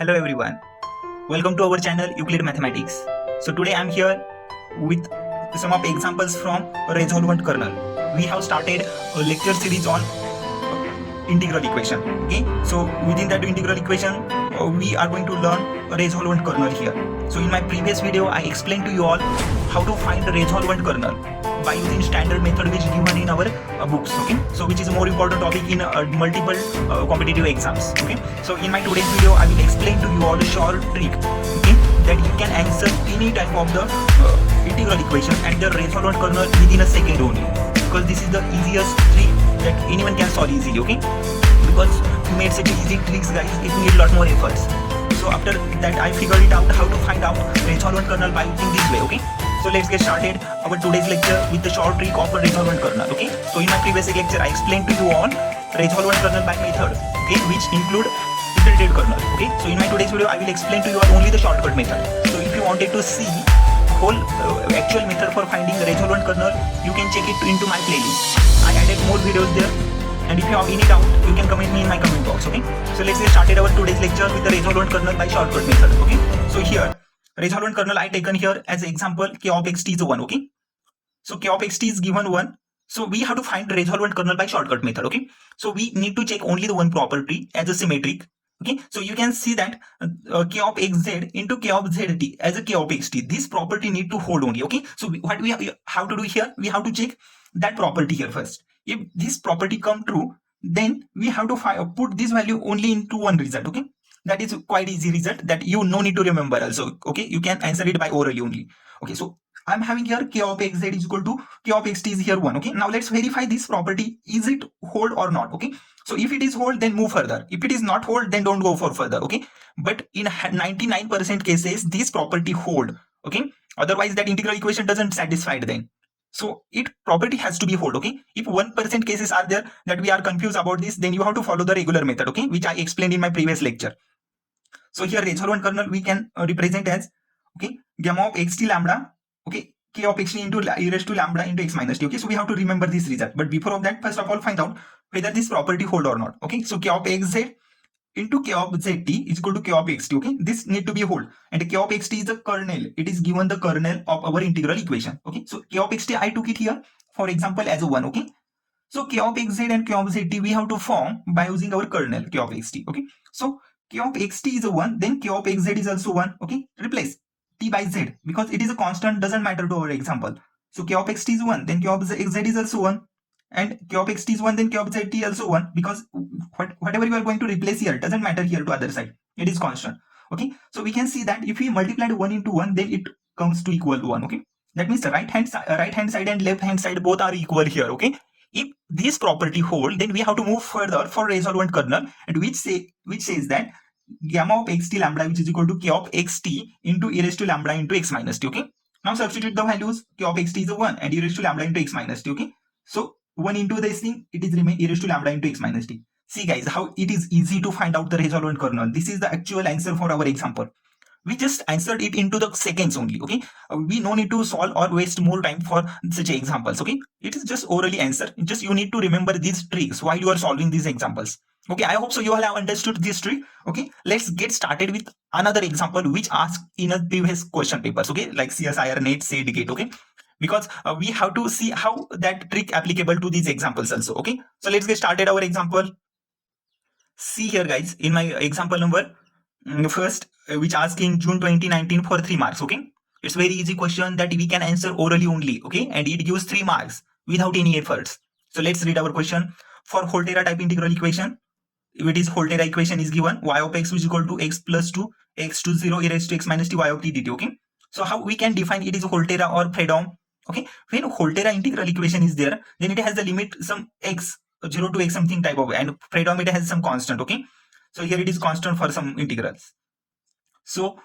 Hello everyone, welcome to our channel Euclid Mathematics. So today I am here with some of examples from Resolvent kernel. We have started a lecture series on integral equation. Okay, so within that integral equation we are going to learn a resolvent kernel here. So in my previous video I explained to you all how to find a resolvent kernel by using standard method which is given in our books. Okay, so which is a more important topic in multiple competitive exams. Okay, so in my today's video I will explain to you all a short trick, okay, that you can answer any type of the integral equation and the resolvent kernel within a second only, because this is the easiest trick that anyone can solve easily. Okay, because to make such easy tricks guys, it need a lot more efforts. So after that I figured it out how to find out resolvent kernel by using this way. Okay, so let's get started our today's lecture with the short trick of a resolvent kernel. Okay, so in my previous lecture I explained to you on resolvent kernel by method, okay, which include iterated kernel. Okay, so in my today's video I will explain to you only the shortcut method. So if you wanted to see whole actual method for finding resolvent kernel, you can check it into my playlist. I added more videos there, and if you have any doubt you can comment me in my comment box. Okay, so let's get started our today's lecture with the resolvent kernel by shortcut method. Okay, so here resolvent kernel I taken here as example k of xt is 1. Okay, so k of xt is given 1, so we have to find resolvent kernel by shortcut method. Okay, so we need to check only the one property as a symmetric. Okay, so you can see that k of xz into k of zt as a k of xt, this property need to hold only. Okay, so what we have to do here, we have to check that property here first. If this property come true, then we have to put this value only into one result. Okay, that is quite easy result that you no need to remember also. Okay, you can answer it by orally only. Okay, so I'm having here k of xz is equal to k of xt is here 1. Okay, now let's verify this property, is it hold or not. Okay, so if it is hold, then move further. If it is not hold, then don't go for further. Okay, but in 99% cases this property hold. Okay, otherwise that integral equation doesn't satisfy then. So it property has to be hold. Okay, if 1% cases are there that we are confused about this, then you have to follow the regular method, okay, which I explained in my previous lecture. So here resolvent kernel we can represent as, okay, gamma of xt lambda, okay, k of xt into e raised to lambda into x minus t. Okay, so we have to remember this result, but before of that, first of all find out whether this property hold or not. Okay, so k of xz into k of zt is equal to k of xt. Okay, this need to be hold, and k of xt is the kernel, it is given the kernel of our integral equation. Okay, so k of xt I took it here for example as a 1. Okay, so k of xz and k of zt we have to form by using our kernel k of xt. Okay, so k of xt is a 1, then k of xz is also 1. Okay, replace t by z because it is a constant, doesn't matter to our example. So k of xt is 1, then k of xz is also 1, and k of xt is 1, then k of zt also 1, because whatever you are going to replace here doesn't matter here to other side, it is constant. Okay, so we can see that if we multiply 1 into 1, then it comes to equal to 1. Okay, that means the right hand side and left hand side both are equal here. Okay, if this property hold, then we have to move further for resolvent kernel, and which says that gamma of xt lambda which is equal to k of xt into e raised to lambda into x minus t. Okay, now substitute the values, k of xt is a 1 and e raised to lambda into x minus t. Okay, so 1 into this thing, it is remain e raised to lambda into x minus t. See guys how it is easy to find out the resolvent kernel. This is the actual answer for our example. We just answered it into the seconds only. Okay, we no need to solve or waste more time for such examples. Okay, it is just orally answer, just you need to remember these tricks while you are solving these examples. Okay, I hope so you all have understood this trick. Okay, let's get started with another example which asked in a previous question papers. Okay, like CSIR, net, SED, okay, because we have to see how that trick applicable to these examples also. Okay, so let's get started our example. See here guys, in my example number first, which asked in June 2019 for 3 marks. Okay, it's very easy question that we can answer orally only. Okay, and it gives 3 marks without any efforts. So let's read our question. For VOLTERRA type integral equation, if it is VOLTERRA equation is given, y of x is equal to x plus 2 x to 0 e raised to x minus t y of t dt. Okay, so how we can define it is VOLTERRA or Fredholm. Okay, when VOLTERRA integral equation is there, then it has the limit some x 0 to x something type of, and Fredholm it has some constant. Okay, so here it is constant for some integrals. So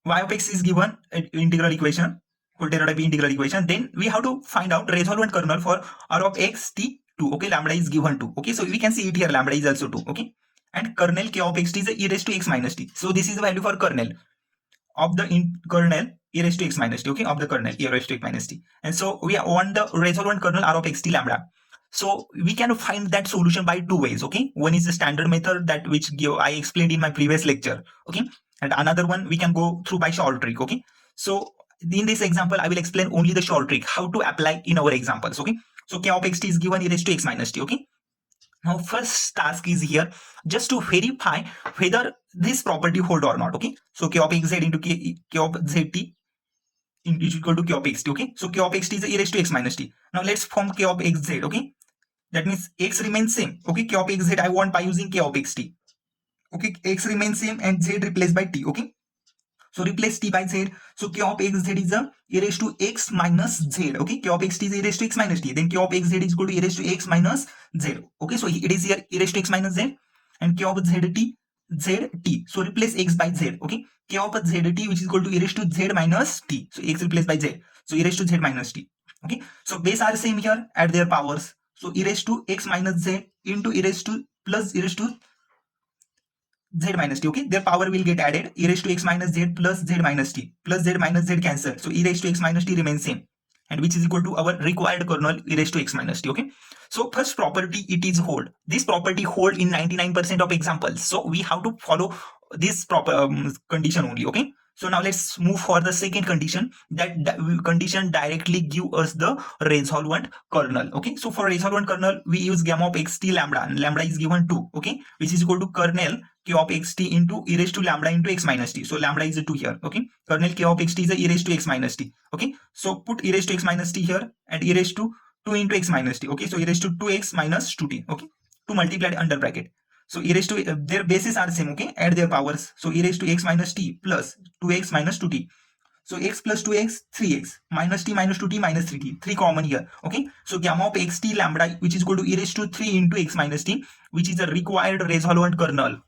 y of x is given integral equation, VOLTERRA type integral equation. Then we have to find out resolvent kernel for r of x t 2. Okay, lambda is given 2. Okay, so we can see it here, lambda is also 2. Okay, and kernel k of xt is e raised to x minus t. So this is the value for kernel of the kernel e raised to x minus t. Okay, of the kernel e raised to x minus t. And so we want the resolvent kernel r of xt lambda. So we can find that solution by two ways. Okay, one is the standard method that which I explained in my previous lecture. Okay, and another one we can go through by short trick. Okay, so in this example I will explain only the short trick, how to apply in our examples. Okay, so k of xt is given e raised to x minus t. Okay, now first task is here just to verify whether this property hold or not. Okay, so k of xz into k of zt is equal to k of xt. Okay, so k of xt is e raised to x minus t. Now let's form k of xz. Okay, that means x remains same. Okay, k of xz I want by using k of xt. Okay, x remains same and z replaced by t. Okay, so replace t by z. So k of xz is a e raised to x minus z. Okay, k of xt is e raised to x minus t. Then k of xz is equal to e raised to x minus 0. Okay, so it is here e raised to x minus z and k of zt. So replace x by z. Okay, k of zt which is equal to e raised to z minus t. So x replaced by z. So e raised to z minus t. Okay, so base are same here, add their powers. So e raised to x minus z into e raised to plus e raised to z minus t. Okay, their power will get added. E raised to x minus z plus z minus t plus z minus z cancel. So e raised to x minus t remains same, and which is equal to our required kernel e raised to x minus t. Okay, so first property, it is hold. This property hold in 99% of examples. So we have to follow this proper condition only. Okay, so now let's move for the second condition. That condition directly give us the resolvent kernel. Okay, so for resolvent kernel we use gamma of xt lambda, and lambda is given 2. Okay, which is equal to kernel k of xt into e raised to lambda into x minus t. So lambda is a 2 here. Okay, kernel k of xt is a e raised to x minus t. Okay, so put e raised to x minus t here and e raised to 2 into x minus t. Okay, so e raised to 2x minus 2t. Okay, 2 multiplied under bracket. So e raised to their bases are same. Okay, add their powers. So e raised to x minus t plus 2x minus 2t. So x plus 2x 3x minus t minus 2t minus 3t, 3 common here. Okay, so gamma of xt lambda which is equal to e raised to 3 into x minus t, which is a required resolvent kernel.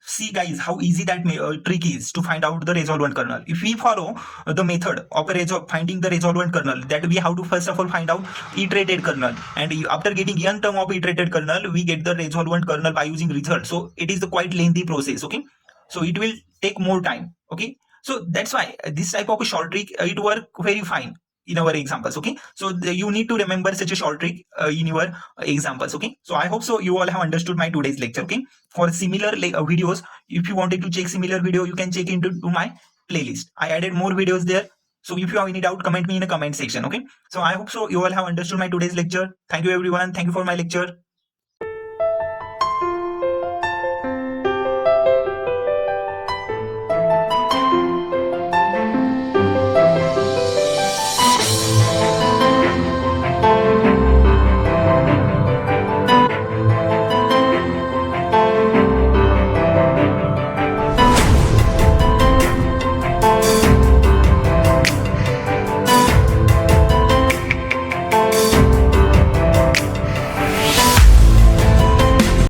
See guys how easy that trick is to find out the resolvent kernel. If we follow the method of finding the resolvent kernel, that we have to first of all find out iterated kernel, and after getting n term of iterated kernel we get the resolvent kernel by using result. So it is a quite lengthy process. Okay, so it will take more time. Okay, so that's why this type of a short trick it work very fine in our examples. Okay, so you need to remember such a short trick in your examples. Okay, so I hope so you all have understood my today's lecture. Okay, for similar videos, if you wanted to check similar video, you can check into my playlist. I added more videos there. So if you have any doubt, comment me in the comment section. Okay, so I hope so you all have understood my today's lecture. Thank you everyone. Thank you for my lecture.